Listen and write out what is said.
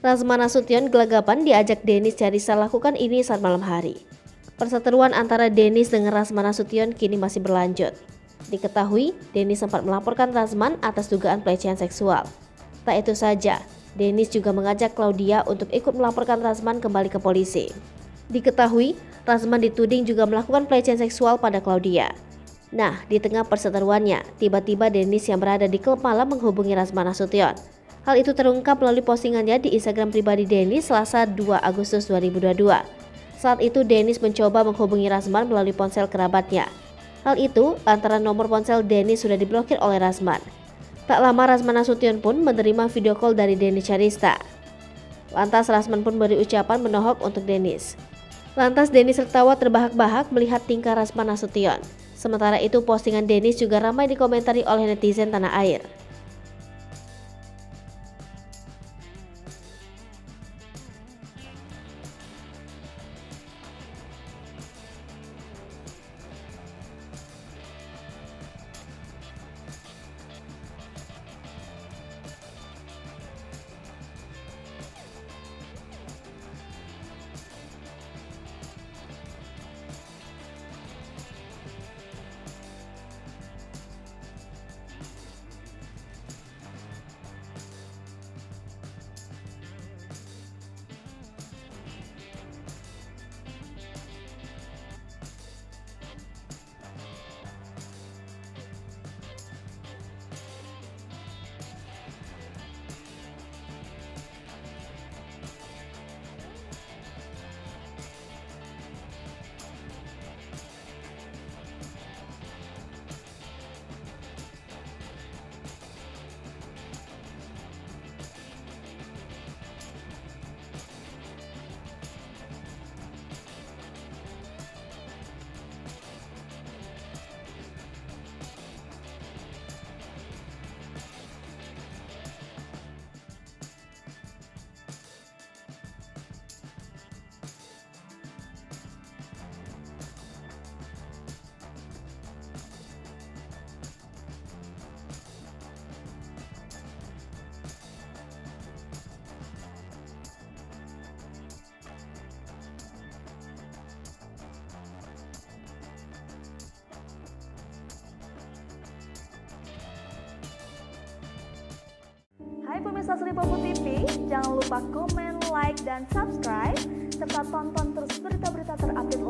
Razman Nasution gelagapan diajak Dennis Charissa lakukan ini saat malam hari. Perseteruan antara Dennis dengan Razman Nasution kini masih berlanjut. Diketahui, Dennis sempat melaporkan Razman atas dugaan pelecehan seksual. Tak itu saja, Dennis juga mengajak Claudia untuk ikut melaporkan Razman kembali ke polisi. Diketahui, Razman dituding juga melakukan pelecehan seksual pada Claudia. Nah, di tengah perseteruannya, tiba-tiba Dennis yang berada di klub malam menghubungi Razman Nasution. Hal itu terungkap melalui postingannya di Instagram pribadi Dennis Selasa 2 Agustus 2022. Saat itu Dennis mencoba menghubungi Razman melalui ponsel kerabatnya. Hal itu lantaran nomor ponsel Dennis sudah diblokir oleh Razman. Tak lama Razman Nasution pun menerima video call dari Dennis Charissa. Lantas Razman pun beri ucapan menohok untuk Dennis. Lantas Dennis tertawa terbahak-bahak melihat tingkah Razman Nasution. Sementara itu postingan Dennis juga ramai dikomentari oleh netizen tanah air. Hai pemirsa Sri Popo TV, jangan lupa komen, like, dan subscribe, serta tonton terus berita-berita terupdate